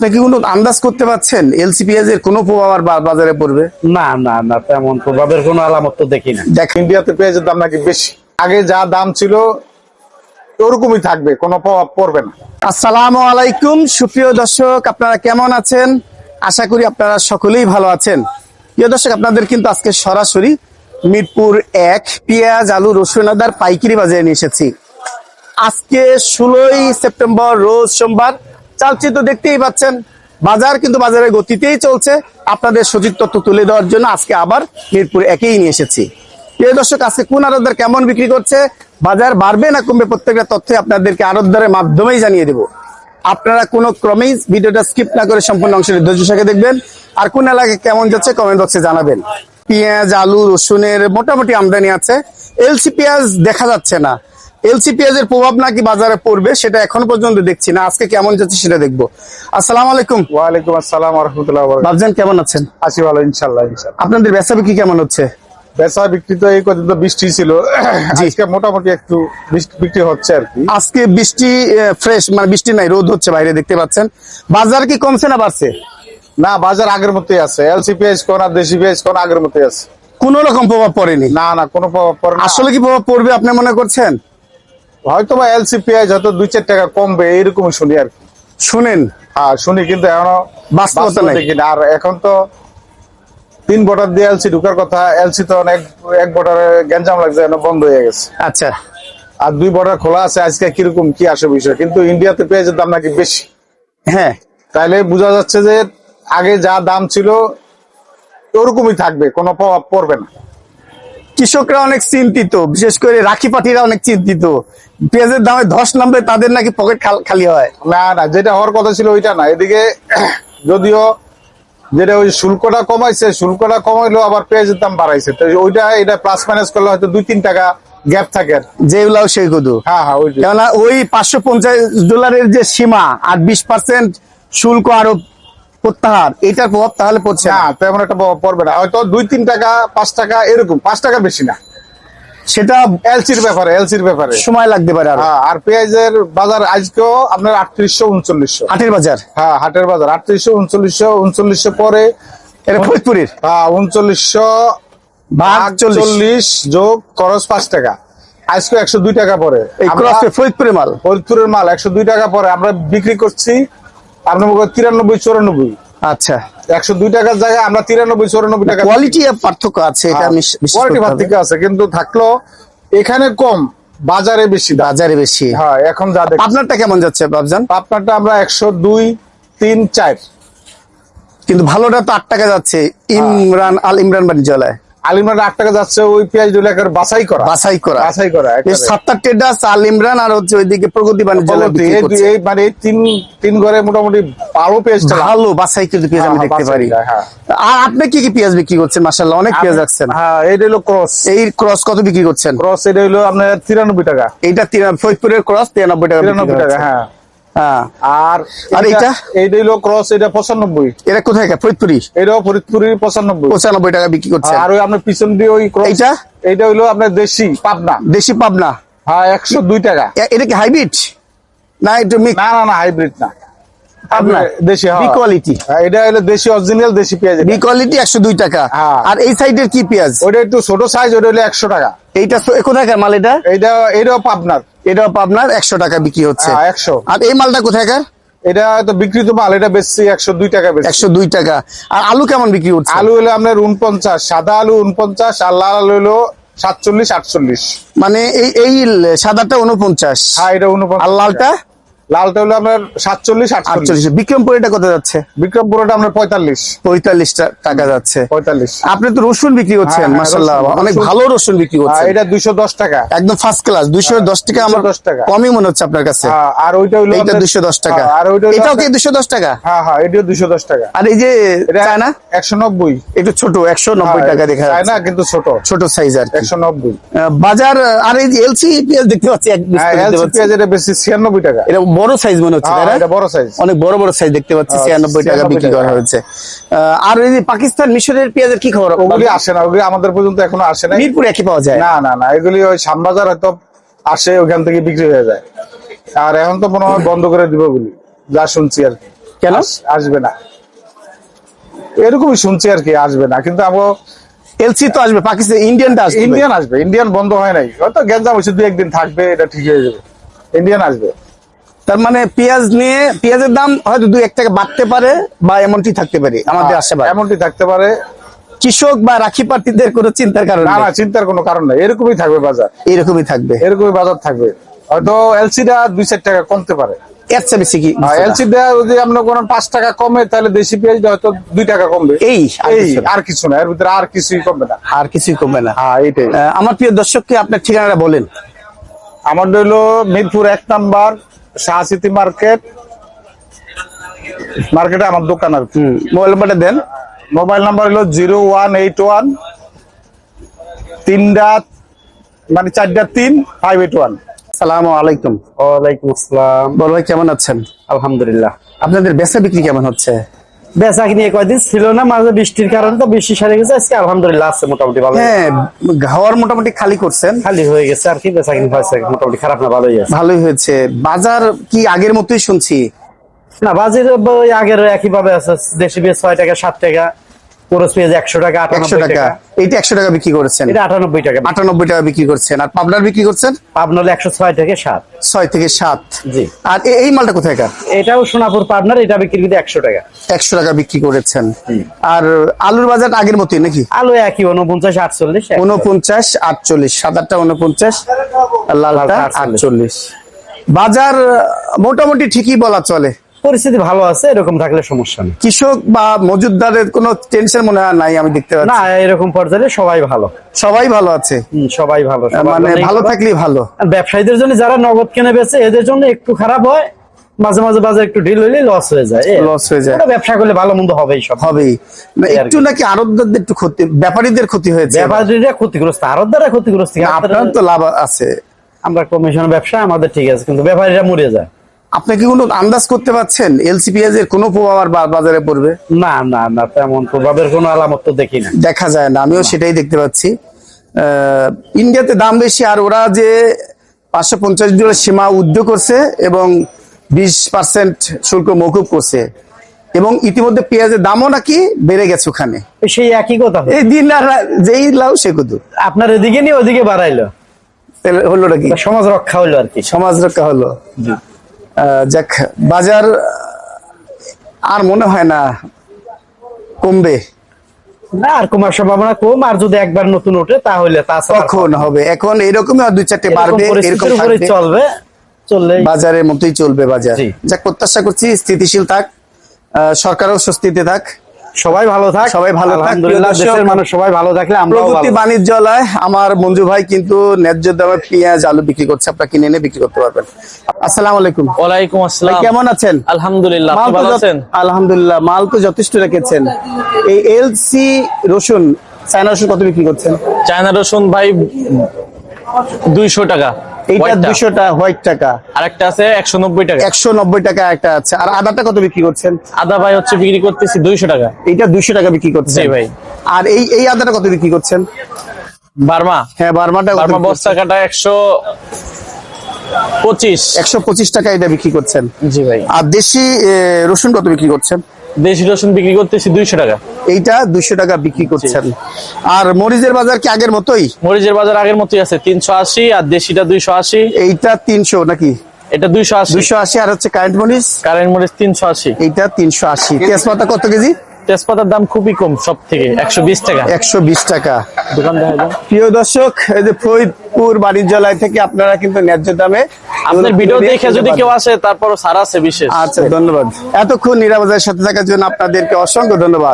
আপনি কি কোনো আন্দাজ করতে পারছেন এলসি পেঁয়াজের কোনো প্রভাব আর বাজারে পড়বে? না না না, তেমন প্রভাবের কোনো আলামত তো দেখি না। দেখেন ইন্ডিয়াতে পেঁয়াজের দাম নাকি বেশি, আগে যা দাম ছিল ওরকমই থাকবে, কোনো প্রভাব পড়বে না। আসসালামু আলাইকুম সুপ্রিয় দর্শক, আপনারা কেমন আছেন? আশা করি আপনারা সকলেই ভালো আছেন। প্রিয় দর্শক, আপনাদের কিন্তু আজকে সরাসরি মিরপুর 1 পেঁয়াজ আলু রসুন আদার পাইকারি বাজারে নিয়ে এসেছি। আজকে 16ই সেপ্টেম্বর, রোজ সোমবার। চালচিত্র দেখতেই পাচ্ছেন, বাজার কিন্তু বাজারের গতিতেই চলছে। আপনাদের সঠিক তথ্য তুলে দেওয়ার জন্য আজকে আবার মিরপুর 1-এই নিয়ে এসেছি। প্রিয় দর্শক, আজকে কোন আড়তদার কেমন বিক্রি করছে, বাজার বাড়বে না কমবে, প্রত্যেকটা তথ্য আপনাদেরকে আড়তদারের মাধ্যমেই জানিয়ে দেব। আপনারা কোনো ক্রমেই ভিডিওটা স্কিপ না করে সম্পূর্ণ অংশের ধৈর্য সঙ্গে দেখবেন। আর কোন এলাকায় কেমন যাচ্ছে কমেন্ট বক্সে জানাবেন। পেঁয়াজ আলু রসুনের মোটামুটি আমদানি আছে, এলসি পেঁয়াজ দেখা যাচ্ছে না। এলসি পেঁয়াজের প্রভাব নাকি বাজারে পড়বে সেটা এখনো পর্যন্ত দেখছি না। আজকে কেমন যাচ্ছে সেটা দেখবো। আসসালামু আলাইকুম। ওয়ালাইকুম আসসালাম ওয়া রাহমাতুল্লাহি ওয়া বারাকাতুহু। বাবজান কেমন আছেন? আছি ভালো, ইনশাআল্লাহ ইনশাআল্লাহ। আপনাদের বেচা বিক্রি কেমন হচ্ছে? বেচা বিক্রি তো এই কদিন তো বৃষ্টি ছিল, আজকে মোটামুটি একটু বিক্রি হচ্ছে আর কি। আজকে বৃষ্টি ফ্রেশ, মানে বৃষ্টি নাই, রোদ হচ্ছে বাইরে, দেখতে পাচ্ছেন। বাজার কি কমছে না বাড়ছে? না, বাজার আগের মতোই আছে। এলসি পেঁয়াজ কোন আর দেশি পেঁয়াজ কোন আগের মতোই আছে। কোন রকম প্রভাব পড়েনি? না না, কোনো প্রভাব পড়ে না। আসলে কি প্রভাব পড়বে আপনি মনে করছেন? হয়তো বা এলসি পেঁয়াজ হয়তো 2-4 টাকা কমবে, এরকমই শুনি আর কি। শুনেন, হ্যাঁ শুনি, কিন্তু এখনো বাস্তবতা নাই। দেখি না। আর এখন তো 3 বর্ডার দিয়ে এলসি ঢুকার কথা, এলসি তো অনেক এক বর্ডারে গ্যাঞ্জাম লাগছে, এখন বন্ধ হয়ে গেছে। আচ্ছা, আর 2 বর্ডার খোলা আছে। আজকে কিরকম কি আসে বিষয়, কিন্তু ইন্ডিয়াতে পেঁয়াজের দাম নাকি বেশি। হ্যাঁ, তাইলে বোঝা যাচ্ছে যে আগে যা দাম ছিল ওরকমই থাকবে, কোনো প্রভাব পড়বে না। কৃষকরা অনেক চিন্তিত, বিশেষ করে রাখি পাঠিরা অনেক চিন্তিত। পেঁয়াজের দামে ধস নামবে, তাদের নাকি পকেট খালি হয়। না না, যেটা হওয়ার কথা ছিল ওইটা না। এদিকে যদিও যেটা ওই শুল্কটা কমাইছে, শুল্কটা কমাইলো আবার পেঁয়াজের দাম বাড়াইছে, তো ওইটা এটা প্লাস মাইনাস করলে হয়তো 2-3 টাকা গ্যাপ থাকে আর কি। যেগুলাও সেই কদু। হ্যাঁ হ্যাঁ, ওইটা। কেননা ওই $550 যে সীমা আর 20% শুল্ক আরোপ প্রত্যাহার, এটার প্রভাব তাহলে পড়ছে না, না। তেমন একটা প্রভাব পড়বে না, হয়তো 2-3 টাকা 5 টাকা এরকম, 5 টাকা বেশি না। সেটা এলসির ব্যাপারে সময় লাগতে পারে আরো। হ্যাঁ, আর পেঁয়াজের বাজার আজকেও আপনার 3800-3900 হাটের বাজার। হ্যাঁ, হাটের বাজার 3800-3900 পরে এটা ফরিদপুরের 3900 ভাগ 40 যোগ খরচ 5 টাকা, আজকে 102 টাকা পরে। এই ক্রসে ফরিদপুরের মাল, ফরিদপুরের মাল 102 টাকা পরে আমরা বিক্রি করছি আপনার 93-94। আচ্ছা, 102 টাকার জায়গায় আমরা 93-94 টাকা। কোয়ালিটি পার্থক্য আছে, এটা আমি বিশ্বাস কোয়ালিটি করতে হবে। পার্থক্য আছে, কিন্তু থাকলো এখানে কম, বাজারে বেশি দাম। বাজারে বেশি। হ্যাঁ, এখন যা দেখছি। আপনারটা কেমন যাচ্ছে বাবজান? আপনারটা আমরা 102, 3, 4। কিন্তু ভালোটা তো 8 টাকা যাচ্ছে, ইমরান বাণিজ্যালয়। আলিমার 8 টাকা যাচ্ছে, ওই পেঁয়াজ গুলো একেবারে বাছাই করা বাছাই করা একেবারে। 7 ট্রেডার্স, আল ইমরান আর হচ্ছে ওইদিকে প্রগতি বাণিজ্যালয় বিক্রি করছে। এই মানে তিন ঘরে মোটামুটি ভালো পেঁয়াজ ভালো বাছাই কিন্তু পেঁয়াজ আমি দেখতে পারি। হ্যাঁ। আর আপনি কি কি পেঁয়াজ বিক্রি করছেন? মাশাআল্লাহ, অনেক পেঁয়াজ রাখছেন। হ্যাঁ, এটা হলো ক্রস। এই ক্রস কত বিক্রি করছেন? ক্রস এটা হলো আপনার 93 টাকা। এইটা ফরিদপুরের ক্রস 93 টাকা বিক্রি 93 টাকা, হচ্ছে। হ্যাঁ। হ্যাঁ। আর এইটা হলো ক্রস, এটা 95। এটা কোথায়? ফরিদপুরি। এটাও ফরিদপুরি 95 টাকা বিক্রি করছে। আর ওই আপনার পিছন দিয়ে ওই ক্রস, এইটা এইটা হলো আপনার দেশি পাবনা। দেশি পাবনা। হ্যাঁ, 102 টাকা। এটা কি হাইব্রিড না একটু মিক্স? না না না, হাইব্রিড না, পাবনা দেশি। B quality. এটা হলো দেশি, অরিজিনাল দেশি পেঁয়াজ। বি কোয়ালিটি 102 টাকা। হ্যাঁ। আর এই সাইডের কি পেঁয়াজ? ওটা একটু ছোট সাইজ, ওটা হলো 100 টাকা। এইটা কোথায়কার মাল? এটাও পাবনার। এটাও পাবনার 100 টাকা বিক্রি হচ্ছে। হ্যাঁ, 100। আর এই মালটা কোথায়কার? এটা তো বিক্রিত মাল, এটা বেশি 102 টাকা বেশি। 102 টাকা। আর আলু কেমন বিক্রি হচ্ছে? আলু হলো আপনার 49, সাদা আলু 49, আর লাল আলু হলো 47-48। মানে এই সাদাটা 49। হ্যাঁ, এটা 49। আর লালটা? লালটা হলো আপনার 47-48। 48। বিক্রমপুর এটা কত যাচ্ছে? বিক্রমপুরটা আপনার 45 টাকা যাচ্ছে। 45। আপনি তো রসুন বিক্রি করছেন, হ্যাঁ, মাশাআল্লাহ, রসুন। অনেক ভালো রসুন বিক্রি করছেন। এটা 210 টাকা, একদম ফার্স্ট ক্লাস। 210 টাকা আমার 210 টাকা। কমই মনে হচ্ছে আপনার কাছে। হ্যাঁ, আর ওইটা হলো এইটা আপনার- 210 টাকা। হ্যাঁ, আর ওইটা হলো এটাও কি আপনার- 210 টাকা? হ্যাঁ হ্যাঁ, এটাও 210 টাকা। আর এই যে এটা চায়না 190। একটু ছোট, 190 টাকা দেখা যাচ্ছে। চায়না কিন্তু ছোট সাইজ আর কি। 190। বাজার। আর এই যে এলসি পেঁয়াজ দেখতে পাচ্ছি, এক piece হ্যাঁ, করে দেখতে এলসি পাচ্ছি। পেঁয়াজ এটা বেশি 96 টাকা। এটা বড় সাইজ মনে হচ্ছে, তাই না? এটা বড় সাইজ। অনেক বড় বড় সাইজ দেখতে পাচ্ছি। 96 টাকা বিক্রি করা হয়েছে। আর এই যে পাকিস্তান মিশরের পেঁয়াজের কি খবর? ওগুলি আসে না, ওগুলি আমাদের পর্যন্ত এখনো আসে না। মিরপুর একই পাওয়া যায়। না না না, এগুলি ওই শ্যামবাজার হয়তো আসে, ওখান থেকে বিক্রি হয়ে যায়। আর এখন তো মনে হয় বন্ধ করে দিব বলি, যা শুনছি আর কি। কেন? আসবে না, এরকমই শুনছি আর কি, আসবে না। কিন্তু আমরা এলসি তো আসবে, পাকিস্তান ইন্ডিয়ানটা আসবে। ইন্ডিয়ান আসবে, ইন্ডিয়ান বন্ধ হয় নাই, হয়তো গ্যাঞ্জাম হয়েছে, 2-1 দিন থাকবে, এটা ঠিক হয়ে যাবে। ইন্ডিয়ান আসবে। তার মানে পেঁয়াজ নিয়ে পেঁয়াজের দাম হয়তো 2-1 টাকা বাড়তে পারে বা এমনটি থাকতে পারে আমাদের আশাবাদ। এমনটি থাকতে পারে। কৃষক বা রাখি প্রার্থীদের কোনো চিন্তার কারণ না নেই। না, চিন্তার কোনো কারণ নাই, এরকমই থাকবে বাজার, এরকমই থাকবে। এরকমই বাজার থাকবে। হয়তো এলসিটা 2-4 টাকা কমতে পারে। এর চেয়ে বেশি কি? এলসিটা যদি আপনার কোনো 5 টাকা কমে, তাহলে দেশি পেঁয়াজটা হয়তো 2 টাকা কমবে। এই আর এই কিছু না। আর কিছু না, এর ভিতরে আর কিছুই কমবে না। আর কিছুই কমবে না। হ্যাঁ, এইটাই। আমার প্রিয় দর্শককে আপনার ঠিকানাটা বলেন। আমার হলো মিরপুর 1 নাম্বার শাহ সিটি মার্কেটে আমার দোকান আর কি। মোবাইল নাম্বারটা দেন। মোবাইল নাম্বার হলো 0181 4-3-581। সালামু আলাইকুম। ওয়ালাইকুম আসসালাম। বড় ভাই কেমন আছেন? আলহামদুলিল্লাহ। আপনাদের বেচা বিক্রি কেমন হচ্ছে? বেচা কিনে কয়দিন ছিল না, মাঝে বৃষ্টির কারণে তো বেশি সারে গেছে। আজকে আলহামদুলিল্লাহ আছে মোটামুটি ভালো। হ্যাঁ, ঘর মোটামুটি খালি করছেন। খালি হয়ে গেছে আর কি, বেচা কিনে হয়েছে মোটামুটি, খারাপ না, ভালোই আছে। ভালোই হয়েছে। বাজার কি আগের মতোই শুনছি? না, বাজারে ওই আগের একই ভাবে আছে। দেশি পেঁয়াজ 6 টাকা 7 টাকা, কোরস পেঁয়াজ 100 টাকা 100 98 টাকা। টাকা। এইটা 100 টাকা বিক্রি করেছেন? এটা 98 টাকা। 98 টাকা বিক্রি করছেন। আর পাবনার বিক্রি করছেন পাবনা হলো 106 থেকে 7। 6 থেকে 7। জি। আর এই মালটা কোথায়কার? এটাও সোনাপুর পাবনার, এটা বিক্রি করে 100 টাকা। 100 টাকা বিক্রি করেছেন। আর আলুর বাজার আগের মতোই নাকি? আলু একই 49 48। 49 48, সাদাটা 49 আর লালটা লালটা 48। বাজার মোটামুটি ঠিকই বলা চলে। পরিস্থিতি ভালো আছে, এরকম থাকলে সমস্যা নেই। কৃষক বা মজুদদারের কোনো টেনশন মনে হয় নাই, আমি দেখতে না, পাচ্ছি। এরকম পর্যায়ে সবাই ভালো। সবাই ভালো আছে। সবাই ভালো, সবার মানে জন্যই ভালো থাকলেই ভালো। আর ব্যবসায়ীদের জন্য যারা নগদ কিনে বেচে, এদের জন্য একটু খারাপ হয়। মাঝে মাঝে বাজার একটু ঢিল হইলে লস হয়ে যায়। লস হয়ে যায়। ওটা ব্যবসা করলে ভালো মন্দ হবেই, সব হবেই না, এই আর একটু কি। নাকি আড়তদারদের একটু ক্ষতি, ব্যাপারীদের ক্ষতি হয়েছে। ব্যাপারীরা ক্ষতিগ্রস্ত, আরতদাররা ক্ষতিগ্রস্ত। আপনার তো লাভ আছে। আমরা কমিশন ব্যবসা, আমাদের ঠিক আছে, কিন্তু ব্যাপারীরা মরে যায়। আপনি কি কোনো আন্দাজ করতে পারছেন এলসিপিএস এর কোনো প্রভাব আর বাজারে পড়বে? না না না, তেমন প্রভাবের কোনো আলামত তো দেখি না। দেখা যায় না, আমিও সেটাই দেখতে পাচ্ছি। ইন্ডিয়াতে দাম বেশি, আর ওরা যে $550 সীমা উদ্যোগ করছে এবং 20% শুল্ক মওকুফ করছে, এবং ইতিমধ্যে পেঁয়াজের দামও নাকি বেড়ে গেছে ওখানে। সেই একই কথা। এই দিন আর যেই লাউ সে কত, আপনার এদিকে নিয়ে ওদিকে বাড়াইলো, তাহলে হলো নাকি? সমাজ রক্ষা হইলো আর কি। সমাজ রক্ষা হলো। যাক, বাজার আর মনে হয় না কমবে। না, আর কমার সম্ভাবনা কম। আর যদি একবার নতুন ওঠে তাহলে তখন হবে। এখন এরকমই আর 2-4টে বাড়বে, এরকম উপরে থাকবে। চলবে, চললে বাজারের মতোই চলবে বাজার। জি। যাক, প্রত্যাশা করছি স্থিতিশীল থাক, সরকারও স্বস্তিতে থাক, সবাই ভালো থাক। সবাই ভালো থাক। আলহামদুলিল্লাহ, প্রিয় দর্শক, দেশের মানুষ সবাই ভালো থাকলে আমরাও প্রগতি ভালো। বাণিজ্যালয় আমার মঞ্জু ভাই কিন্তু ন্যায্য দামে পেঁয়াজ আলু বিক্রি করছে, আপনারা কিনে এনে বিক্রি করতে পারবেন। আসসালামু আলাইকুম। ওয়ালাইকুম ভাই আসসালাম। কেমন আছেন? আলহামদুলিল্লাহ, মাল আপনি তো ভালো আছেন? আলহামদুলিল্লাহ, মাল তো যথেষ্ট রেখেছেন। এই এলসি রসুন, চায়না রসুন কত বিক্রি করছেন? চায়না রসুন ভাই 200 টাকা। এইটা হোয়াইটটা। 200 টাকা, হোয়াইট টাকা। আর একটা আছে 190 টাকা। 190 টাকা একটা আছে। আর আদাটা কত বিক্রি করছেন? আদা ভাই হচ্ছে বিক্রি করতেছি 200 টাকা। এইটা 200 টাকা বিক্রি করছেন? জি ভাই। আর এই আদাটা কত বিক্রি করছেন? বার্মা হ্যাঁ, বার্মাটা কত বার্মা বিক্রি বস্তা করছেন? কাটা 125। 125 টাকা এটা বিক্রি করছেন। জি ভাই। আর দেশি রসুন কত বিক্রি করছেন? দেশি রসুন বিক্রি করতেছি 200 টাকা। এইটা 200 টাকা বিক্রি করছেন। আর মরিচের বাজার কি আগের মতোই? মরিচের বাজার আগের মতোই আছে 380, আর দেশিটা 280। এইটা 300 নাকি? এটা 280। 280। আর হচ্ছে কারেন্ট মরিচ, কারেন্ট মরিচ 380। এইটা 380। তেজপাতা কত কেজি? তেজপাতার দাম খুবই কম, সব থেকে 120 টাকা। 120 টাকা। দোকান দেখা যায়। প্রিয় দর্শক, এই যে ফরিদপুর বাণিজ্যালয় থেকে আপনারা কিন্তু ন্যায্য দামে আপনার ভিডিও কিনে দেখে নিতে যদি পারবেন। কেউ আসে, তারপরও ছাড় আছে বিশেষ। আচ্ছা, ধন্যবাদ। এতক্ষণ নিরাপদের সাথে থাকার জন্য আপনাদেরকে অসংখ্য ধন্যবাদ।